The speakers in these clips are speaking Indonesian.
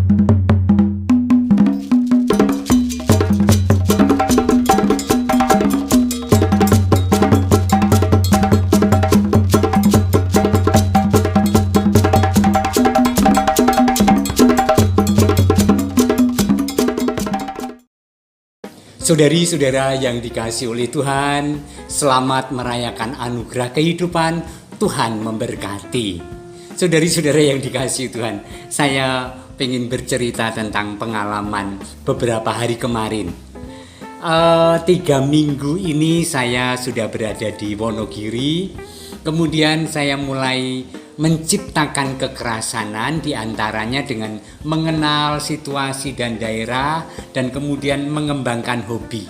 Saudari-saudara yang dikasihi oleh Tuhan, selamat merayakan anugerah kehidupan. Tuhan memberkati. Saudari-saudara yang dikasihi Tuhan, saya ingin bercerita tentang pengalaman beberapa hari kemarin. 3 minggu ini saya sudah berada di Wonogiri. Kemudian saya mulai menciptakan kekerasanan diantaranya dengan mengenal situasi dan daerah dan kemudian mengembangkan hobi.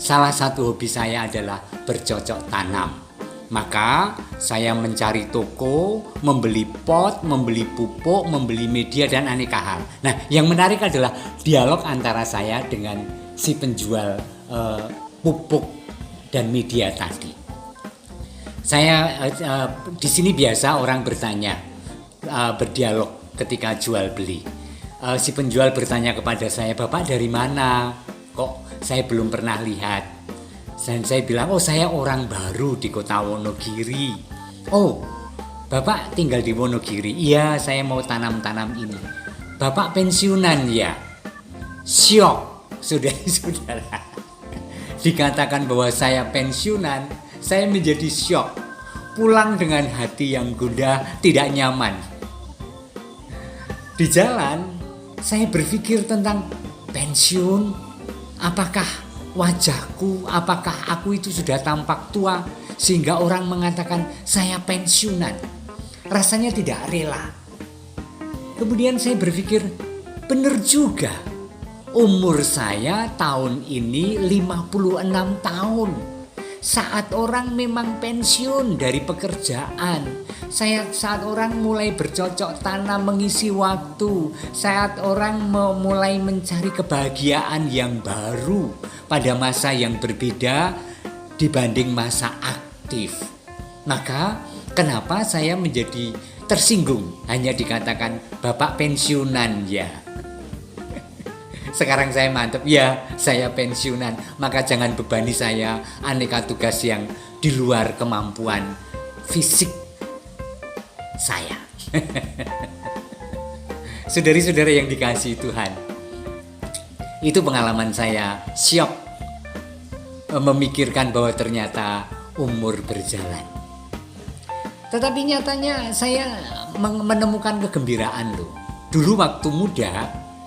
Salah satu hobi saya adalah bercocok tanam. Maka saya mencari toko, membeli pot, membeli pupuk, membeli media dan aneka hal. Nah, yang menarik adalah dialog antara saya dengan si penjual pupuk dan media tadi. Saya di sini biasa orang bertanya, berdialog ketika jual beli. Si penjual bertanya kepada saya, "Bapak dari mana? Kok saya belum pernah lihat?" Dan saya bilang, "Oh, saya orang baru di kota Wonogiri." "Oh, Bapak tinggal di Wonogiri?" "Iya, saya mau tanam-tanam ini." "Bapak pensiunan ya?" Syok, saudara-saudara. Dikatakan bahwa saya pensiunan, saya menjadi syok. Pulang dengan hati yang gundah, tidak nyaman. Di jalan, saya berpikir tentang pensiun. Apakah wajahku, apakah aku itu sudah tampak tua sehingga orang mengatakan saya pensiunan? Rasanya tidak rela. Kemudian saya berpikir, benar juga. Umur saya tahun ini 56 tahun. Saat orang memang pensiun dari pekerjaan, saat orang mulai bercocok tanam mengisi waktu, saat orang mulai mencari kebahagiaan yang baru pada masa yang berbeda dibanding masa aktif. Maka kenapa saya menjadi tersinggung hanya dikatakan Bapak pensiunan ya? Sekarang saya mantap, ya saya pensiunan, maka jangan bebani saya aneka tugas yang di luar kemampuan fisik saya. Saudari-saudara yang dikasihi Tuhan, itu pengalaman saya syok memikirkan bahwa ternyata umur berjalan. Tetapi nyatanya saya menemukan kegembiraan loh.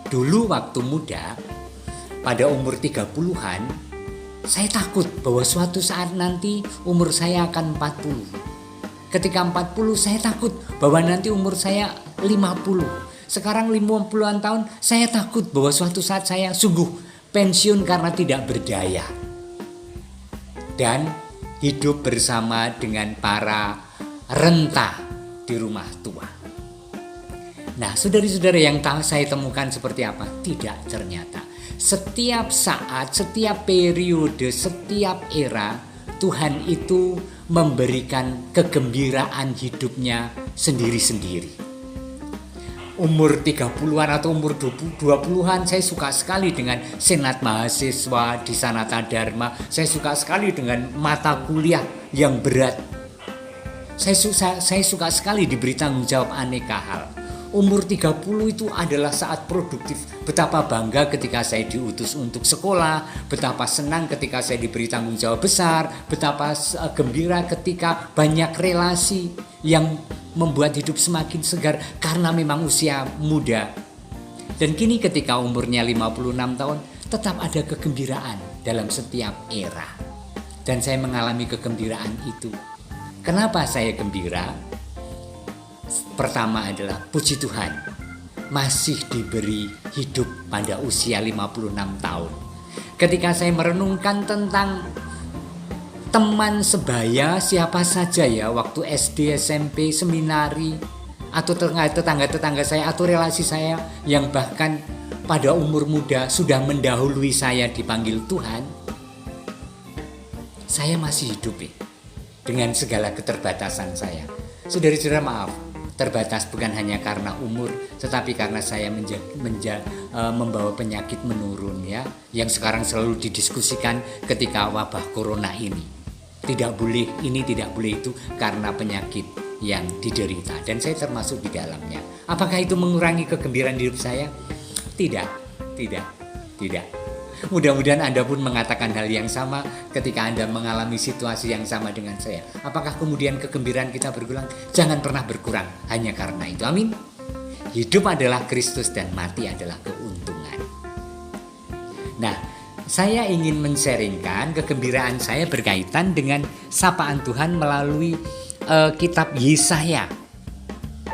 Dulu waktu muda, pada umur 30-an, saya takut bahwa suatu saat nanti umur saya akan 40. Ketika 40, saya takut bahwa nanti umur saya 50. Sekarang 50-an tahun, saya takut bahwa suatu saat saya sungguh pensiun karena tidak berdaya. Dan hidup bersama dengan para renta di rumah tua. Nah, saudari-saudari yang saya temukan seperti apa? Tidak, ternyata. Setiap saat, setiap periode, setiap era, Tuhan itu memberikan kegembiraan hidupnya sendiri-sendiri. Umur 30-an atau umur 20-an, saya suka sekali dengan senat mahasiswa di Sanata Dharma. Saya suka sekali dengan mata kuliah yang berat. Saya suka sekali diberi tanggung jawab aneka hal. Umur 30 itu adalah saat produktif. Betapa bangga ketika saya diutus untuk sekolah, betapa senang ketika saya diberi tanggung jawab besar, betapa gembira ketika banyak relasi yang membuat hidup semakin segar karena memang usia muda. Dan kini ketika umurnya 56 tahun, tetap ada kegembiraan dalam setiap era. Dan saya mengalami kegembiraan itu. Kenapa saya gembira? Pertama adalah puji Tuhan, masih diberi hidup pada usia 56 tahun. Ketika saya merenungkan tentang teman sebaya siapa saja ya waktu SD, SMP, seminari, atau tetangga-tetangga saya atau relasi saya yang bahkan pada umur muda sudah mendahului saya dipanggil Tuhan, saya masih hidup dengan segala keterbatasan saya. Saudara-saudara maaf, terbatas bukan hanya karena umur, tetapi karena saya membawa penyakit menurun ya, yang sekarang selalu didiskusikan ketika wabah corona ini. Tidak boleh ini, tidak boleh itu karena penyakit yang diderita, dan saya termasuk di dalamnya. Apakah itu mengurangi kegembiraan hidup saya? Tidak. Mudah-mudahan Anda pun mengatakan hal yang sama ketika Anda mengalami situasi yang sama dengan saya. Apakah kemudian kegembiraan kita berkurang? Jangan pernah berkurang hanya karena itu. Amin. Hidup adalah Kristus dan mati adalah keuntungan. Nah, saya ingin men-sharingkan kegembiraan saya berkaitan dengan sapaan Tuhan melalui kitab Yesaya.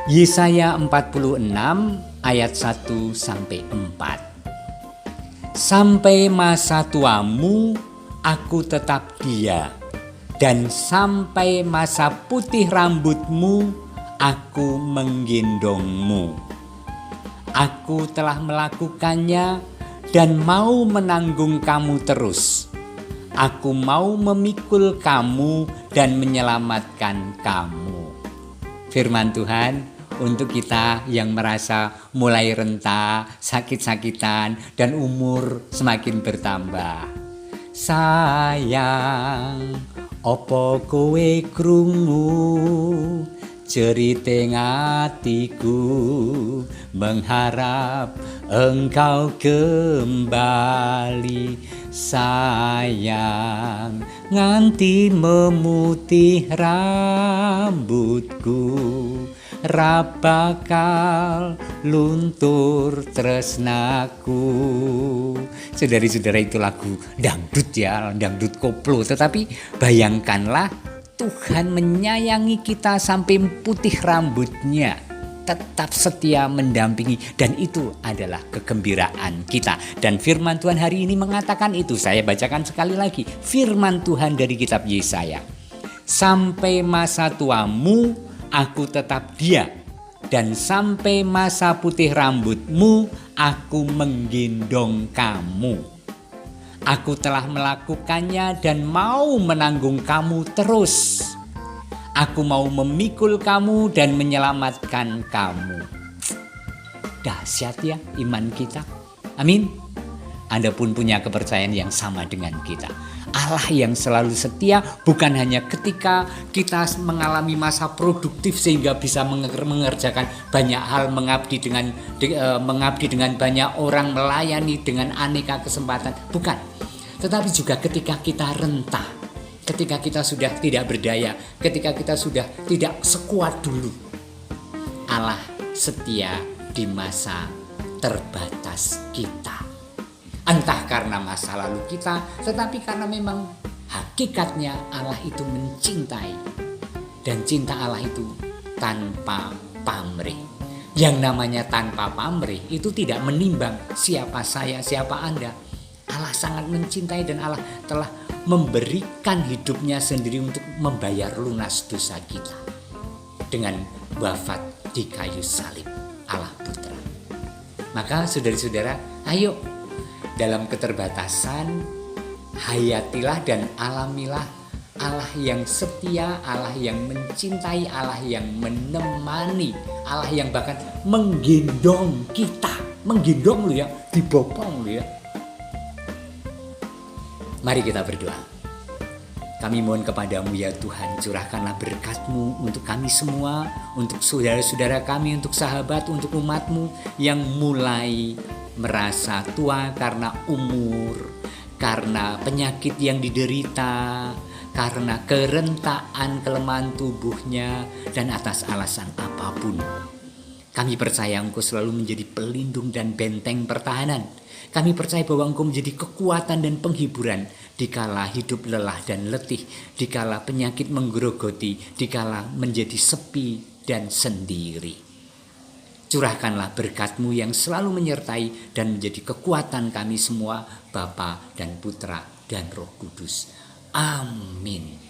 Yesaya 46 ayat 1 sampai 4. Sampai masa tuamu aku tetap dia, dan sampai masa putih rambutmu aku menggendongmu. Aku telah melakukannya dan mau menanggung kamu terus. Aku mau memikul kamu dan menyelamatkan kamu. Firman Tuhan untuk kita yang merasa mulai renta, sakit-sakitan, dan umur semakin bertambah. Sayang, opo kowe krungu cerita hatiku, mengharap engkau kembali. Sayang, nganti memutih rambutku, bakal luntur tresnaku. Saudara-saudara, itu lagu dangdut ya, dangdut koplo. Tetapi bayangkanlah Tuhan menyayangi kita sampai putih rambutnya, tetap setia mendampingi, dan itu adalah kegembiraan kita. Dan firman Tuhan hari ini mengatakan itu. Saya bacakan sekali lagi firman Tuhan dari kitab Yesaya. Sampai masa tuamu aku tetap dia, dan sampai masa putih rambutmu aku menggendong kamu. Aku telah melakukannya dan mau menanggung kamu terus. Aku mau memikul kamu dan menyelamatkan kamu. Dahsyat ya iman kita. Amin. Anda pun punya kepercayaan yang sama dengan kita. Allah yang selalu setia, bukan hanya ketika kita mengalami masa produktif sehingga bisa mengerjakan banyak hal, mengabdi dengan banyak orang, melayani dengan aneka kesempatan, bukan. Tetapi juga ketika kita rentah, ketika kita sudah tidak berdaya, ketika kita sudah tidak sekuat dulu. Allah setia di masa terbatas kita. Entah karena masa lalu kita, tetapi karena memang hakikatnya Allah itu mencintai. Dan cinta Allah itu tanpa pamrih. Yang namanya tanpa pamrih itu tidak menimbang siapa saya, siapa Anda. Allah sangat mencintai, dan Allah telah memberikan hidupnya sendiri untuk membayar lunas dosa kita. Dengan wafat di kayu salib Allah Putra. Maka saudara-saudara, ayo dalam keterbatasan hayatilah dan alamilah Allah yang setia, Allah yang mencintai, Allah yang menemani, Allah yang bahkan menggendong kita. Menggendong lu ya, dibopong lu ya. Mari kita berdoa. Kami mohon kepadamu ya Tuhan, curahkanlah berkat-Mu untuk kami semua, untuk saudara-saudara kami, untuk sahabat, untuk umat-Mu yang mulai merasa tua karena umur, karena penyakit yang diderita, karena kerentaan kelemahan tubuhnya, dan atas alasan apapun. Kami percaya Engkau selalu menjadi pelindung dan benteng pertahanan. Kami percaya bahwa Engkau menjadi kekuatan dan penghiburan dikala hidup lelah dan letih, dikala penyakit menggerogoti, dikala menjadi sepi dan sendiri. Curahkanlah berkat-Mu yang selalu menyertai dan menjadi kekuatan kami semua, Bapa dan Putra dan Roh Kudus. Amin.